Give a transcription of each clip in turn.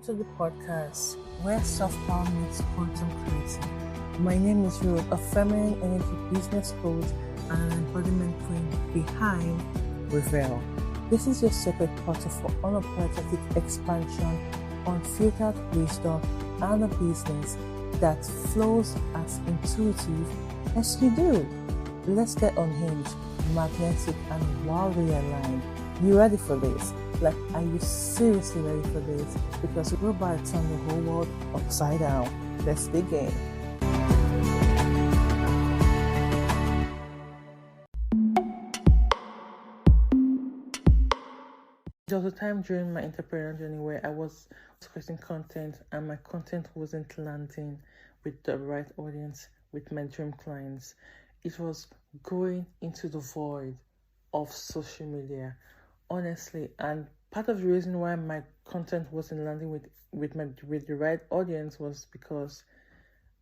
Welcome to the podcast where soft power meets quantum creating. My name is Ruth, a feminine energy business coach and an embodiment queen behind Reveal. This is your sacred portal for unapologetic expansion, unfiltered wisdom, and a business that flows as intuitive as you do. Let's get unhinged, magnetic, and wildly aligned. You ready for this? Like, are you seriously ready for this? Because we're about to turn the whole world upside down. Let's begin. There was a time during my entrepreneurial journey where I was creating content and my content wasn't landing with the right audience, with my dream clients. It was going into the void of social media, honestly. And part of the reason why my content wasn't landing with the right audience was because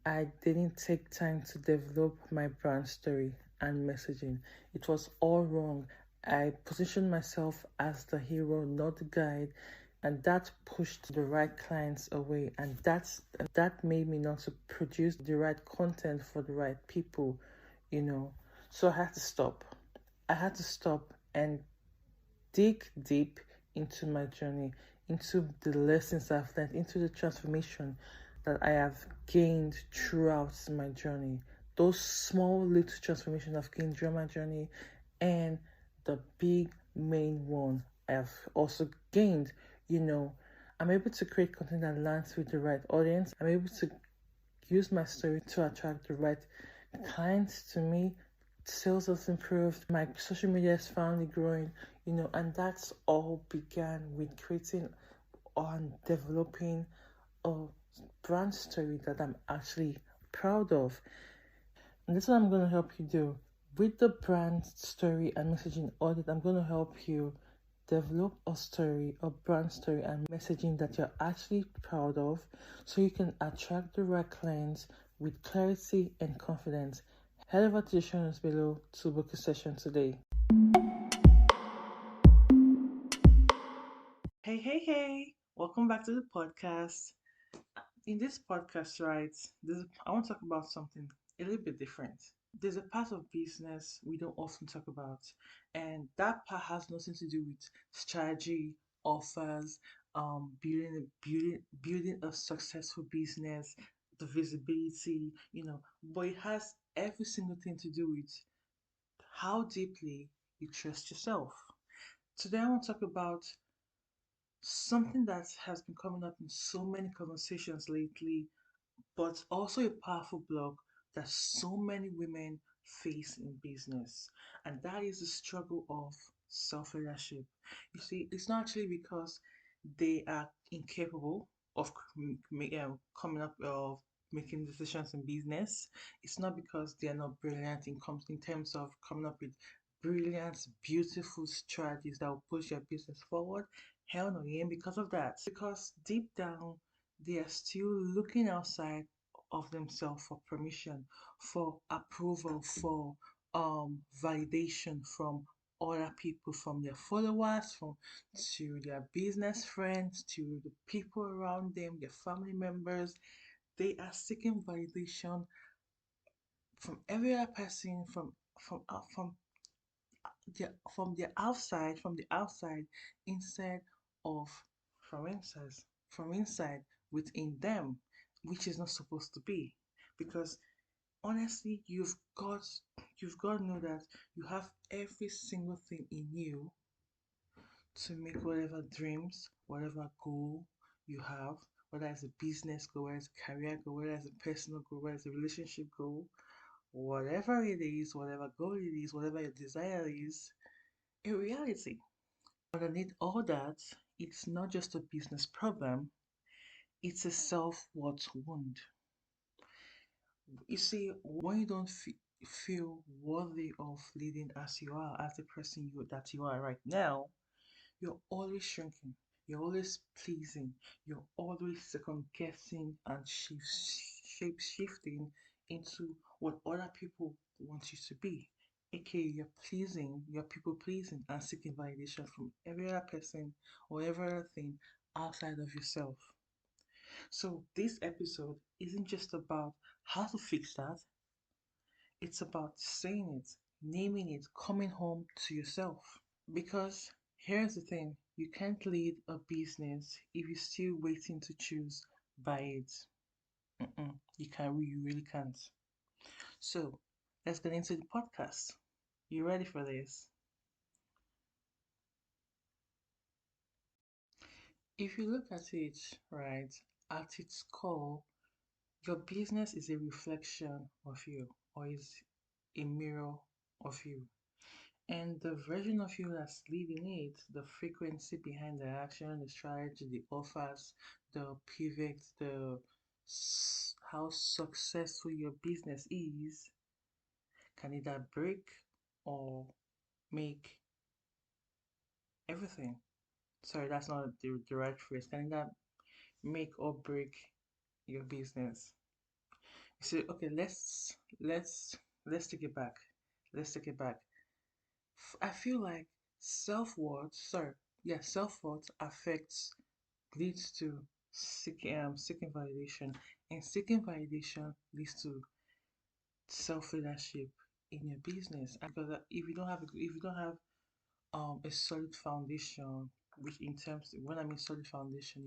I didn't take time to develop my brand story and messaging. It was all wrong. I positioned myself as the hero, not the guide, and that pushed the right clients away. And that made me not to produce the right content for the right people, So I had to stop. I had to stop and dig deep into my journey, into the lessons I've learned, into the transformation that I have gained throughout my journey. Those small little transformations I've gained throughout my journey, and the big main one I've also gained. I'm able to create content that lands with the right audience. I'm able to use my story to attract the right clients to me. Sales has improved, my social media is finally growing, and that's all began with creating and developing a brand story that I'm actually proud of. And this is what I'm going to help you do. With the brand story and messaging audit, I'm going to help you develop a story, a brand story and messaging that you're actually proud of so you can attract the right clients with clarity and confidence. Head over to the show notes below to book a session today. Hey. Welcome back to the podcast. In this podcast, right, I want to talk about something a little bit different. There's a part of business we don't often talk about, and that part has nothing to do with strategy, offers, building a successful business, the visibility, but it has every single thing to do with how deeply you trust yourself. Today, I want to talk about something that has been coming up in so many conversations lately, but also a powerful block that so many women face in business, and that is the struggle of self leadership. You see, it's not actually because they are incapable of coming up of making decisions in business. It's not because they are not brilliant in terms of coming up with brilliant, beautiful strategies that will push your business forward. Hell no, it ain't because of that. Because deep down, they are still looking outside of themselves for permission, for approval, for validation from other people, from their followers, from to their business friends, to the people around them, their family members. They are seeking validation from every other person, from the outside, instead of from inside within them, which is not supposed to be. Because honestly, you've got to know that you have every single thing in you to make whatever dreams, whatever goal you have, whether it's a business goal, whether it's a career goal, whether it's a personal goal, whether it's a relationship goal, whatever it is, whatever goal it is, whatever your desire is, a reality. Underneath all that, it's not just a business problem, it's a self worth wound. You see, when you don't feel worthy of leading as you are, as the person that you are right now, you're always shrinking, you're always pleasing, you're always second guessing and shape shifting into what other people want you to be. AKA, you're people pleasing and seeking validation from every other person or every other thing outside of yourself. So this episode isn't just about how to fix that, it's about saying it, naming it, coming home to yourself. Because here's the thing, you can't lead a business if you're still waiting to choose by it. You really can't. So let's get into the podcast. You ready for this? If you look at it, right, at its core, your business is a reflection of you or is a mirror of you. And the version of you that's leading it, the frequency behind the action, the strategy, the offers, the pivot, how successful your business is, can either break or make everything. Sorry, that's not the right phrase. Can either make or break your business. So okay, let's take it back. Let's take it back. I feel like self-worth, sorry, yeah, self-worth affects leads to seeking validation, and seeking validation leads to self-leadership in your business. Because if you don't have a solid foundation, which in terms when I mean solid foundation,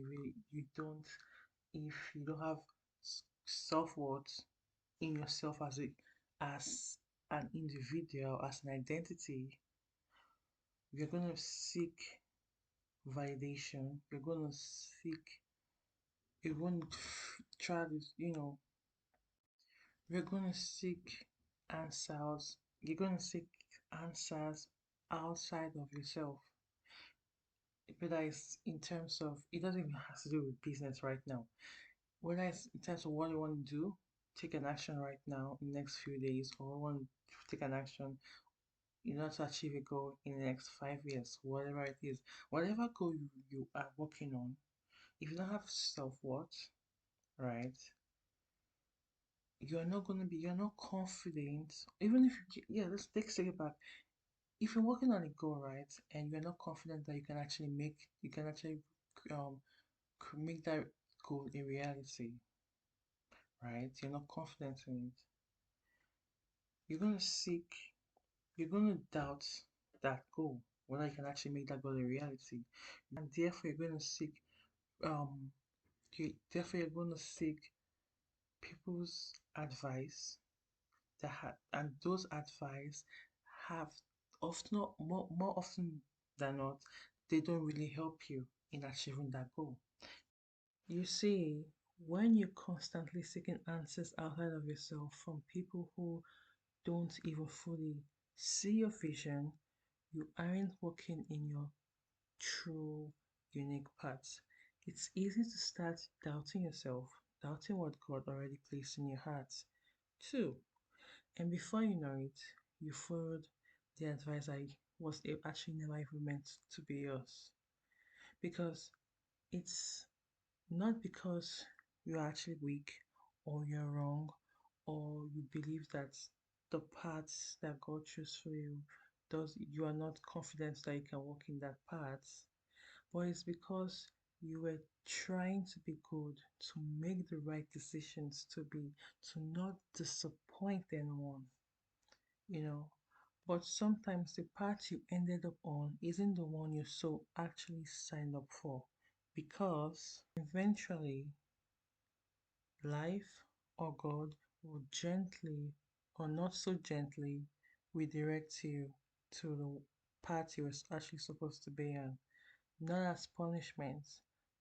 you don't if you don't have self-worth in yourself as an individual, as an identity, you're gonna seek validation. You're going to try to, you're going to seek answers. You're going to seek answers outside of yourself. Whether it's in terms of, it doesn't even have to do with business right now. Whether it's in terms of what you want to do, take an action right now in the next few days, or want to take an action in order to achieve a goal in the next 5 years, whatever it is, whatever goal you are working on, if you don't have self-worth, right, you're not confident. Even if yeah, let's take it back. If you're working on a goal, right, and you're not confident that you can actually um make that goal a reality, right? You're not confident in it. You're gonna seek, you're gonna doubt that goal, whether you can actually make that goal a reality, and therefore you're gonna seek therefore you're gonna seek people's advice and those advice have often more often than not, they don't really help you in achieving that goal. You see, when you're constantly seeking answers outside of yourself from people who don't even fully see your vision, you aren't working in your true unique path. It's easy to start doubting yourself, doubting what God already placed in your heart. Two, and before you know it, you followed the advice I actually never even meant to be yours. Because it's not because you're actually weak or you're wrong or you believe that the paths that God chose for you does you are not confident that you can walk in that path, but it's because you were trying to be good, to make the right decisions, to not disappoint anyone, you know. But sometimes the path you ended up on isn't the one you so actually signed up for because eventually life or God will gently or not so gently redirect you to the path you were actually supposed to be on, not as punishment,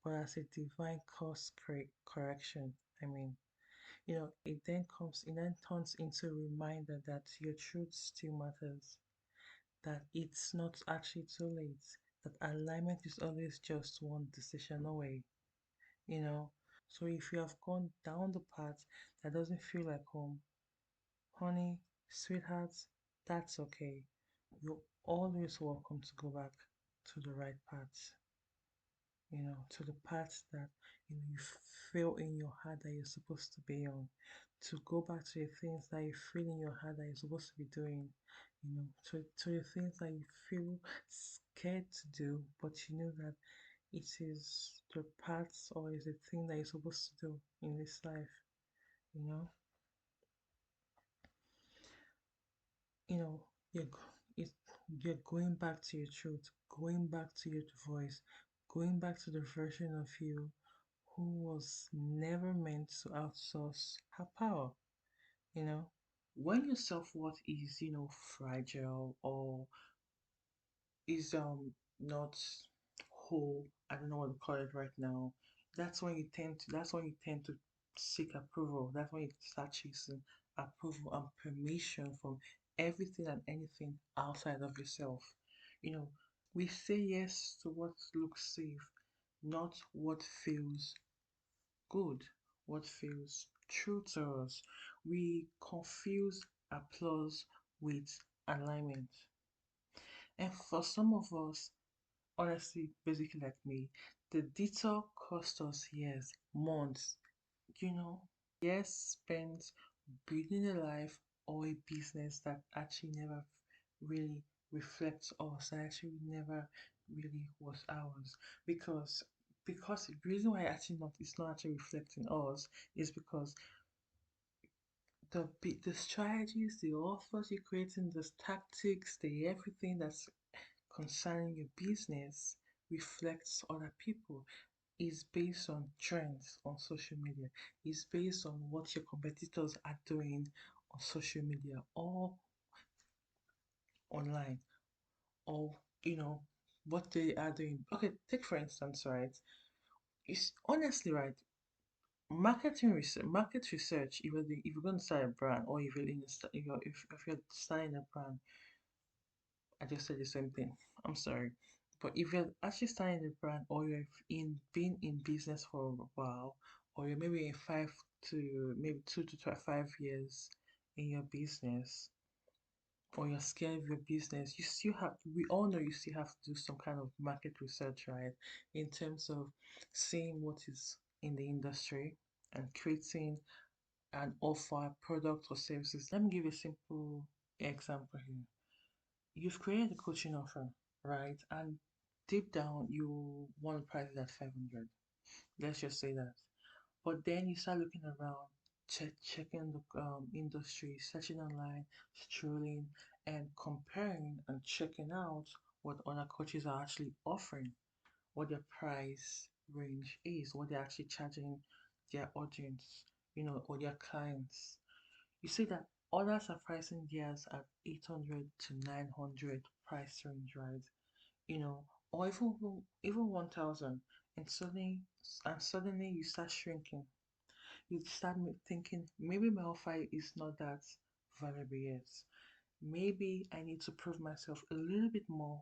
but as a divine course correction. I mean, it then turns into a reminder that your truth still matters, that it's not actually too late, that alignment is always just one decision away, you know. So if you have gone down the path that doesn't feel like home, honey, sweetheart, that's okay. You're always welcome to go back to the right path, to the path that you feel in your heart that you're supposed to be on, to go back to the things that you feel in your heart that you're supposed to be doing, to the things that you feel scared to do, but you know that It is the parts or is the thing that you're supposed to do in this life, you know. You know, you're it, you're going back to your truth, going back to your voice, going back to the version of you who was never meant to outsource her power, you know. When your self-worth is, fragile or is not whole, I don't know what to call it right now, that's when you tend to seek approval. That's when you start chasing approval and permission from everything and anything outside of yourself. You know, we say yes to what looks safe, not what feels good, what feels true to us. We confuse applause with alignment. And for some of us, honestly, basically like me, the detour cost us years, months, years spent building a life or a business that actually never really reflects us, that actually never really was ours. Because the reason why actually not it's not actually reflecting us is because the strategies, the offers you're creating, the tactics, the everything that's concerning your business reflects other people, is based on trends on social media, is based on what your competitors are doing on social media or online, or what they are doing. Okay, take for instance, right? It's honestly right. Market research. If you're going to start a brand, or if you're if you're starting a brand, I just said the same thing. I'm sorry. But if you're actually starting a brand or you're been in business for a while, or you're maybe in 2 to 5 years in your business, or you're scared of your business, we all know you still have to do some kind of market research, right? In terms of seeing what is in the industry and creating an offer, product or services. Let me give you a simple example here. You've created a coaching offer, right? And deep down, you want to price it at 500. Let's just say that. But then you start looking around, checking the industry, searching online, strolling, and comparing and checking out what other coaches are actually offering, what their price range is, what they're actually charging their audience, or their clients. You see that others are pricing theirs at 800 to 900 price range, right? Or even 1000, and suddenly you start shrinking. You start thinking maybe my offer is not that valuable yet. Maybe I need to prove myself a little bit more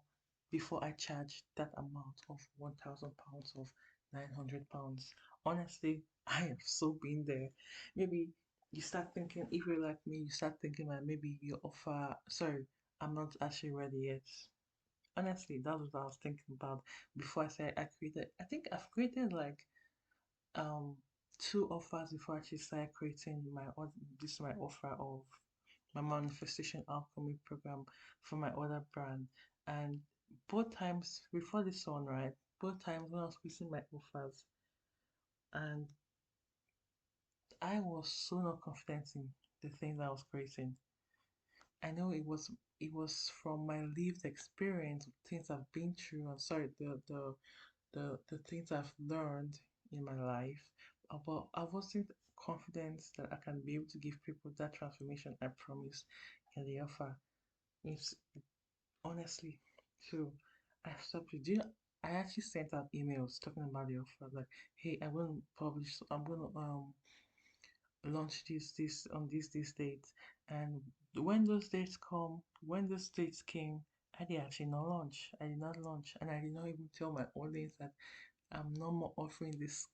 before I charge that amount of £1,000 of £900. Honestly, I have so been there. Maybe you start thinking, if you're like me, you start thinking that maybe your offer, sorry, I'm not actually ready yet. Honestly, that's what I was thinking about before I said I think I've created like um two offers before I actually started creating my offer of my manifestation alchemy program for my other brand. And both times before this one, right? Both times when I was creating my offers, and I was so not confident in the things I was creating. I know it was from my lived experience, things I've been through. I'm sorry, the things I've learned in my life, but I wasn't confident that I can be able to give people that transformation I promised in the offer. It's honestly so I stopped it. I actually sent out emails talking about the offer, like, hey, I'm gonna launch this on this date. And when those dates came, I did actually not launch. I did not launch, and I did not even tell my audience that I'm no more offering this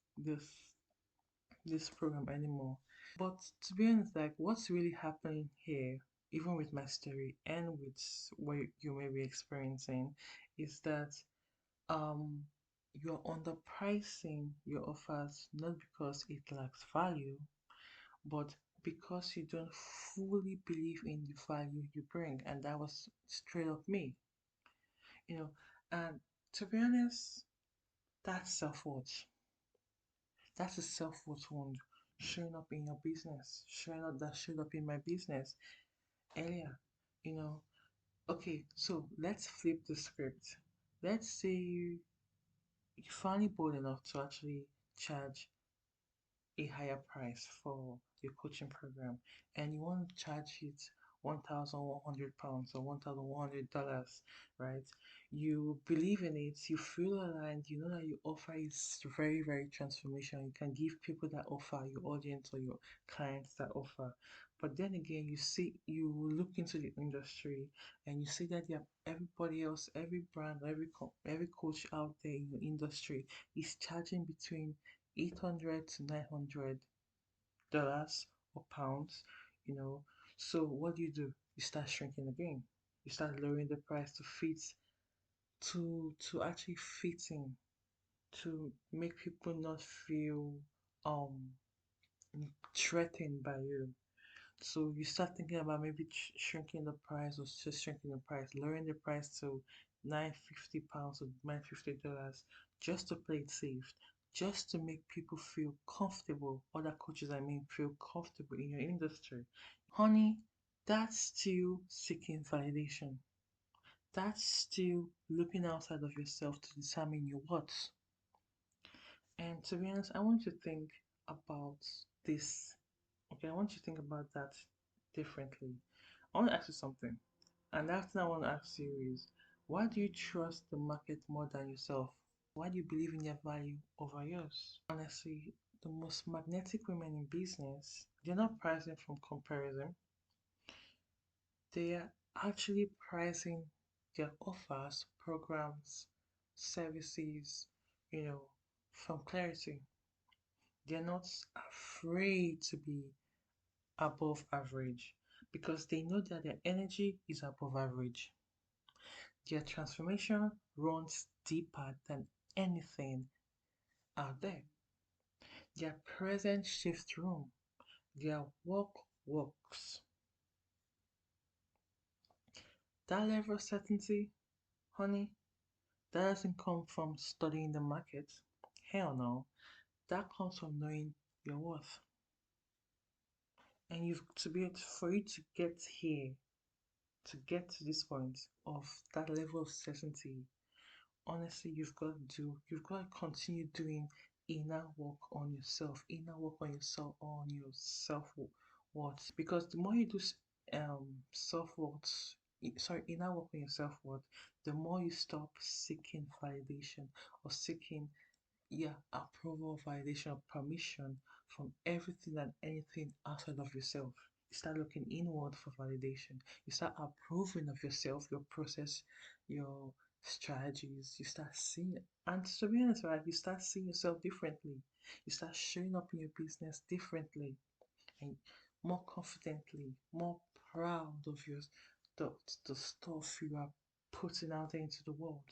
program anymore. But to be honest, like what's really happening here, even with my story and with what you may be experiencing, is that um you're underpricing your offers not because it lacks value, but because you don't fully believe in the value you bring. And that was straight up me, you know. And to be honest, That's self-worth. That's a self-worth wound showing up in your business, showing up that showed up in my business earlier. You know, okay, so let's flip the script. Let's say you're finally bold enough to actually charge a higher price for your coaching program and you want to charge it £1,100 or $1,100, right? You believe in it, you feel aligned, you know that your offer is very, very transformational. You can give people that offer, your audience or your clients that offer. But then again, you look into the industry and you see that everybody else, every brand, every coach out there in your industry is charging between 800 to $900 or pounds, you know. So what do? You start shrinking again. You start lowering the price to fit to actually fit in, to make people not feel um threatened by you. So you start thinking about maybe shrinking the price or just shrinking the price, lowering the price to £950 or $950 just to play it safe, just to make people feel comfortable. Other coaches, I mean, feel comfortable in your industry. Honey, that's still seeking validation. That's still looking outside of yourself to determine your worth. And to be honest, I want you to think about this. Okay, I want you to think about that differently. I want to ask you something. And that thing I want to ask you is why do you trust the market more than yourself? Why do you believe in their value over yours? Honestly, the most magnetic women in business, they're not pricing from comparison. They are actually pricing their offers, programs, services, you know, from clarity. They're not afraid to be above average because they know that their energy is above average. Their transformation runs deeper than anything out there. Their presence shifts room. Their work works. That level of certainty, honey, that doesn't come from studying the market. Hell no. That comes from knowing your worth. And for you to get here, to get to this point of that level of certainty, honestly, you've got to continue doing inner work on your self worth. Because the more you do self worth, sorry, inner work on your self worth, the more you stop seeking validation or seeking, yeah, approval, validation, or permission from everything and anything outside of yourself. You start looking inward for validation. You start approving of yourself, your process, your strategies. You start seeing it. And to be honest, right, you start seeing yourself differently. You start showing up in your business differently and more confidently, more proud of the, the stuff you are putting out there into the world.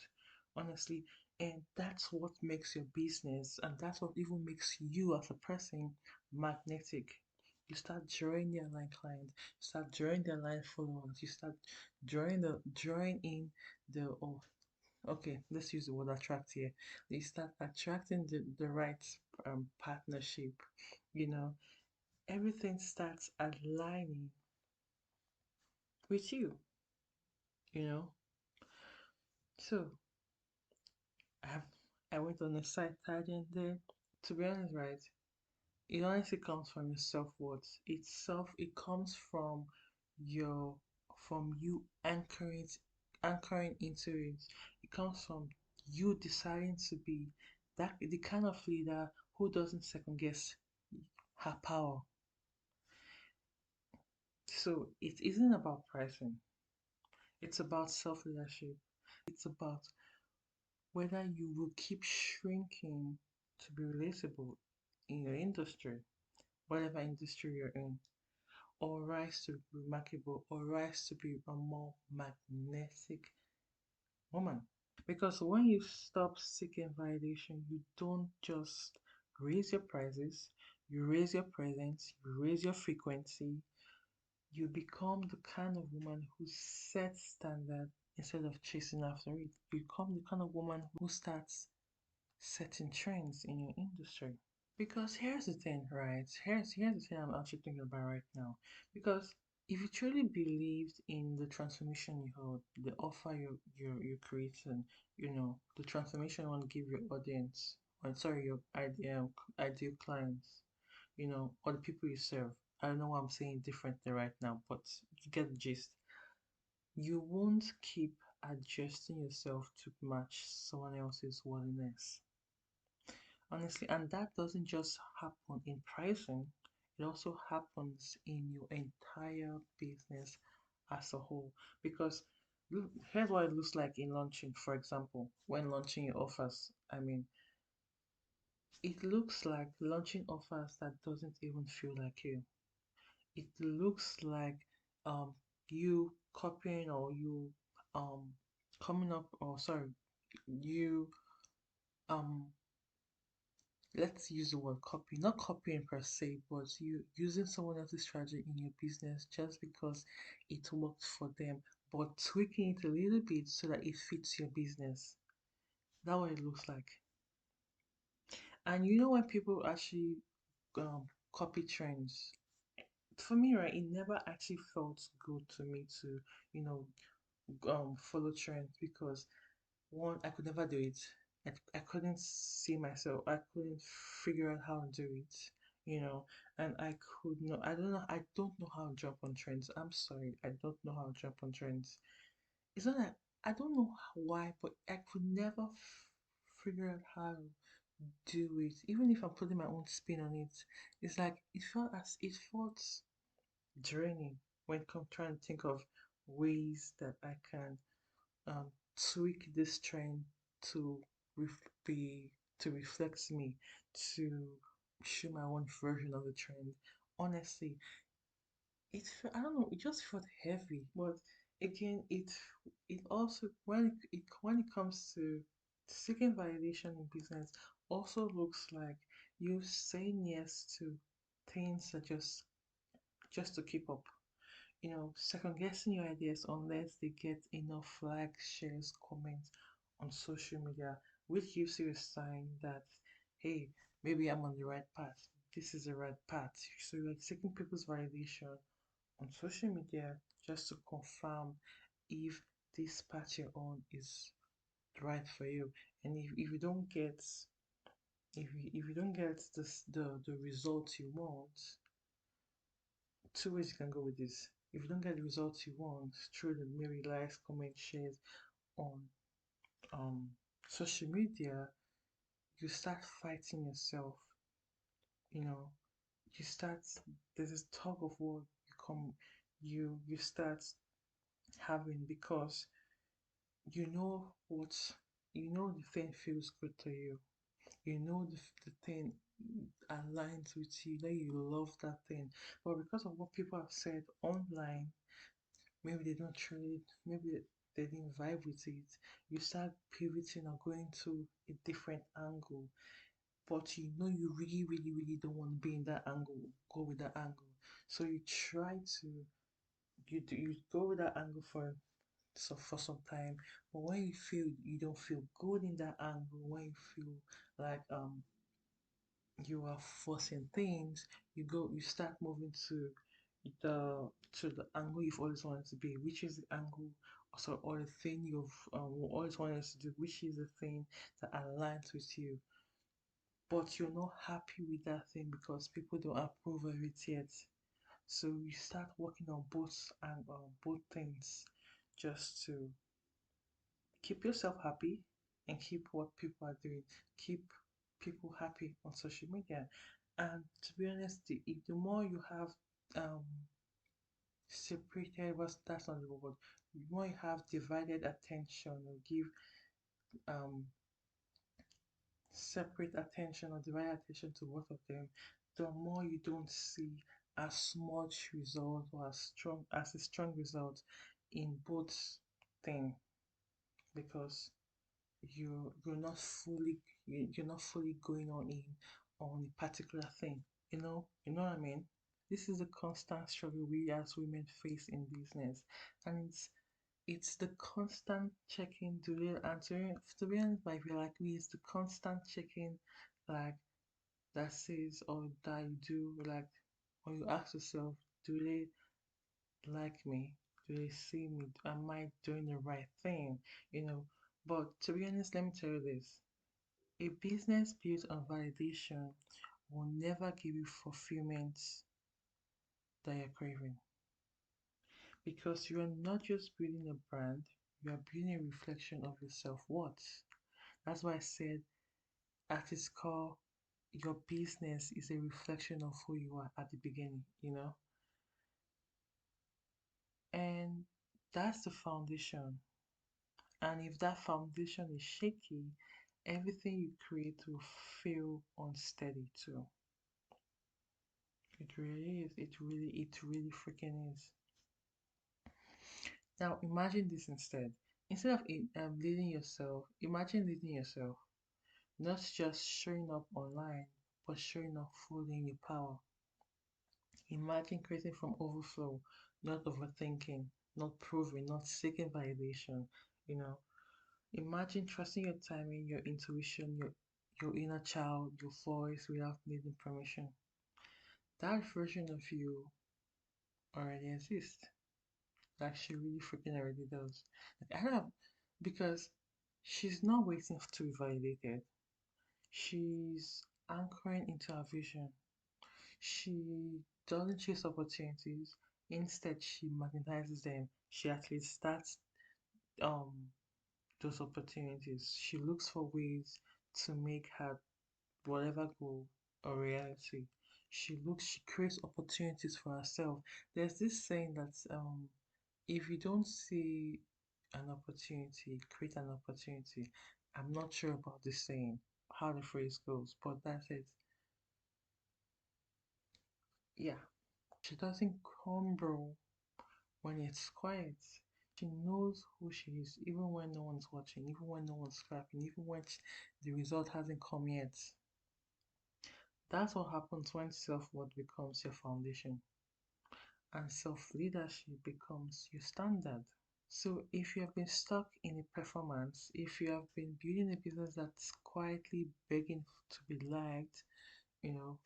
Honestly, and that's what makes your business and that's what even makes you as a person magnetic. You start drawing the aligned clients, start drawing the aligned followers, you start drawing in the okay, let's use the word attract here. You start attracting the right partnership, you know, everything starts aligning with you, you know. So I have I went on a side tangent there. To be honest, right? It honestly comes from your self-worth. It comes your from you anchoring into it. It comes from you deciding to be the kind of leader who doesn't second guess her power. So it isn't about pricing. It's about self-leadership. It's about whether you will keep shrinking to be relatable in your industry, whatever industry you're in, or rise to be remarkable, or rise to be a more magnetic woman. Because when you stop seeking validation, you don't just raise your prices, you raise your presence, you raise your frequency, you become the kind of woman who sets standard instead of chasing after it. You become the kind of woman who starts setting trends in your industry. Because here's the thing, right? Here's the thing I'm actually thinking about right now. Because if you truly believed in the transformation you hold, the offer you're creating, the transformation you want to give your audience, or sorry, your ideal clients, or the people you serve. I don't know why I'm saying differently right now, but you get the gist. You won't keep adjusting yourself to match someone else's worthiness. Honestly, and that doesn't just happen in pricing, it also happens in your entire business as a whole. Because here's what it looks like in launching, for example, when launching your offers. I mean, it looks like launching offers that doesn't even feel like you. It looks like um you copying or you um coming up, or sorry, you um let's use the word copy, not copying per se, but you using someone else's strategy in your business just because it worked for them, but tweaking it a little bit so that it fits your business. That's what it looks like. And when people actually copy trends, for me, right, it never actually felt good to me to, you know, follow trends because one, I could never do it. I couldn't see myself. I couldn't figure out how to do it, you know. And I could not. I don't know. I don't know how to jump on trends. I'm sorry. I don't know how to jump on trends. It's not that I don't know why, but I could never figure out how to do it. Even if I'm putting my own spin on it, it's like it felt draining when I'm trying to think of ways that I can um, tweak this trend to be to reflect me, to show my own version of the trend. Honestly, I don't know, it just felt heavy. But again, it also when it comes to seeking validation in business, also looks like you saying yes to things that just to keep up, second guessing your ideas unless they get enough likes, shares, comments on social media, which gives you a sign that, hey, maybe I'm on the right path. This is the right path. So you're seeking people's validation on social media just to confirm if this path you're on is right for you. And if you don't get if you don't get the results you want, two ways you can go with this. If you don't get the results you want through the maybe likes, comments, shares on um social media, you start fighting yourself. You know, you start there's this tug of war you start having because you know what the thing feels good to you. The thing aligns with you, that you love that thing. But because of what people have said online, maybe they don't truly maybe they didn't vibe with it, you start pivoting or going to a different angle, but you really really really don't want to be in that angle, go with that angle. So you try to you go with that angle for some time, but when you feel you don't feel good in that angle, when you feel like you are forcing things, you start moving the to the angle you've always wanted to be, which is the angle, or the thing you've always wanted to do, which is the thing that aligns with you. But you're not happy with that thing because people don't approve of it yet. So you start working on both things just to keep yourself happy and keep what people are doing, keep people happy on social media. And to be honest, the more you have um separated, was that's not the word, the more you have divided attention or give um separate attention or divided attention to both of them, the more you don't see as much result or as a strong result in both things, because you're not fully going on a particular thing. You know what I mean? This is a constant struggle we as women face in business, and It's the constant checking, do they answer? To be honest, like, if you're like me, it's the constant checking, like, that says, or that you do, like, or you ask yourself, do they like me? Do they see me? Am I doing the right thing? You know, but to be honest, let me tell you this. A business built on validation will never give you fulfillment that you're craving because you are not just building a brand, you are building a reflection of your self worth. That's why I said at its core, your business is a reflection of who you are at the beginning, and that's the foundation. And if that foundation is shaky, everything you create will feel unsteady too. It really is. It really freaking is. Now imagine this instead. Instead of leading yourself, imagine leading yourself, not just showing up online, but showing up fully in your power. Imagine creating from overflow, not overthinking, not proving, not seeking validation. You know, imagine trusting your timing, your intuition, your inner child, your voice without needing permission. That version of you already exists. Like she really freaking already does. Like, I don't know, because she's not waiting to be validated. She's anchoring into her vision. She doesn't chase opportunities. Instead, she magnetizes them. She actually starts um those opportunities. She looks for ways to make her whatever goal a reality. She creates opportunities for herself. There's this saying that if you don't see an opportunity, create an opportunity. I'm not sure about this saying, how the phrase goes, but that's it. Yeah. She doesn't crumble when it's quiet. She knows who she is, even when no one's watching, even when no one's clapping, even when the result hasn't come yet. That's what happens when self worth becomes your foundation and self leadership becomes your standard. So, if you have been stuck in a performance, if you have been building a business that's quietly begging to be liked,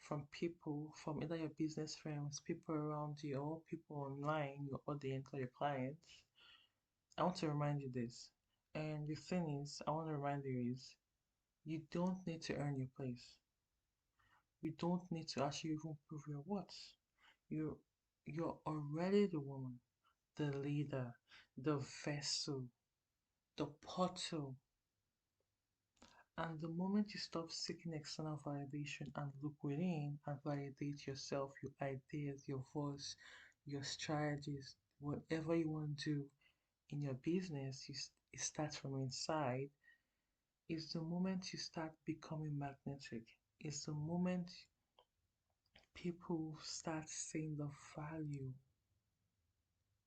from people, from either your business friends, people around you, or people online, your audience, or your clients, I want to remind you this. And the thing is, I want to remind you is you don't need to earn your place. You don't need to actually even prove your worth. You you're already the woman, the leader, the vessel, the portal. And the moment you stop seeking external validation and look within and validate yourself, your ideas, your voice, your strategies, whatever you want to do in your business, it starts from inside. It's the moment you start becoming magnetic. It's the moment people start seeing the value,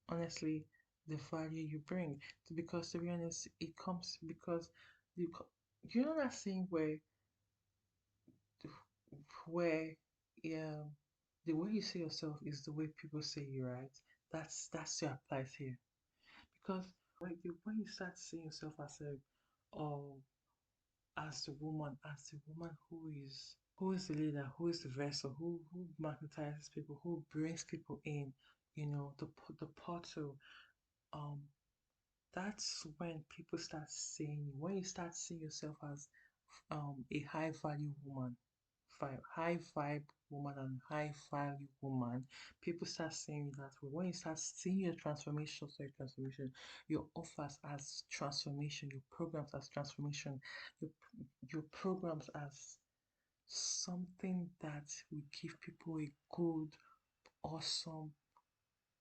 honestly, the value you bring. Because to be honest, it comes because you, you know that thing where yeah, the way you see yourself is the way people see you, right? That's your applies here. Because when you start seeing yourself um as the woman who is the leader, who is the vessel, who magnetizes people, who brings people in, the portal. Um, that's when people start seeing you. When you start seeing yourself as a high value woman, high vibe woman and high value woman, people start seeing you that way. When you start seeing your transformation, your offers as transformation, your programs as transformation, your your programs as something that will give people a good, awesome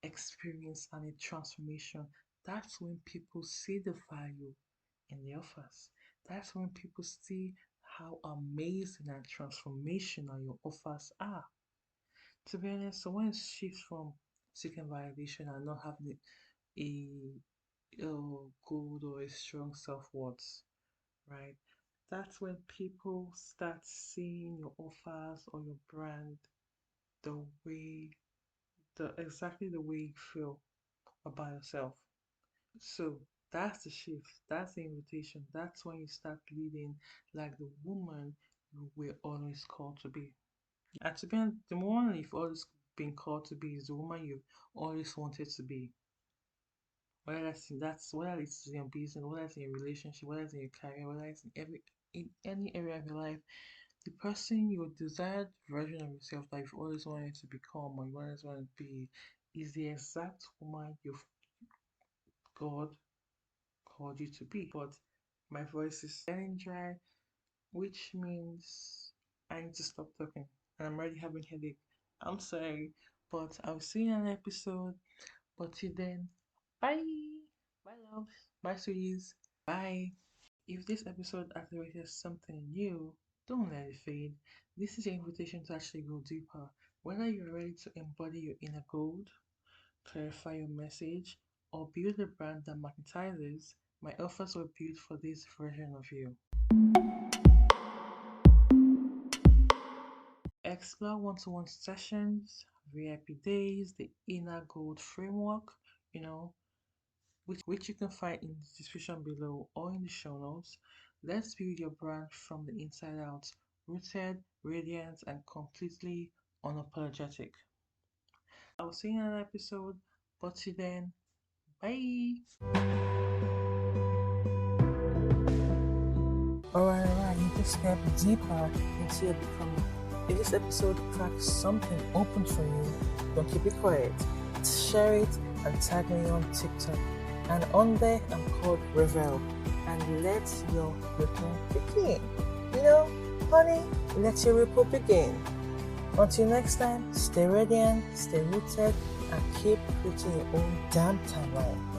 experience and a transformation. That's when people see the value in the offers. That's when people see how amazing and transformational your offers are. To be honest, so when it shifts from seeking validation and not having a good or a strong self worth, right? That's when people start seeing your offers or your brand the way, exactly the way you feel about yourself. So that's the shift, that's the invitation, that's when you start leading like the woman you were always called to be. And to be honest, the woman you've always been called to be is the woman you've always wanted to be. Whether it's in your business, whether it's in your relationship, whether it's in your career, whether it's in any area of your life, the person your desired version of yourself that you've always wanted to become or you always want to be is the exact woman you've God called you to be. But my voice is getting dry, which means I need to stop talking. And I'm already having headache. I'm sorry, but I'll see you in an episode. But till then, bye. Bye, love. Bye, sweeties. Bye. If this episode activated something new, don't let it fade. This is your invitation to actually go deeper. Whether you're ready to embody your inner gold, clarify your message, or build a brand that magnetizes, my offers were built for this version of you. Explore one-to-one sessions, VIP days, the inner gold framework, you know, which you can find in the description below or in the show notes. Let's build your brand from the inside out, rooted, radiant, and completely unapologetic. I'll see you in an episode, but till then, bye. Alright, you can step deeper into your becoming. If this episode cracks something open for you, don't keep it quiet. Share it and tag me on TikTok. And on there, I'm called Revel. And let your ripple begin. You know, honey, let your ripple begin. Until next time, stay radiant, stay rooted, and keep creating your own damn timeline.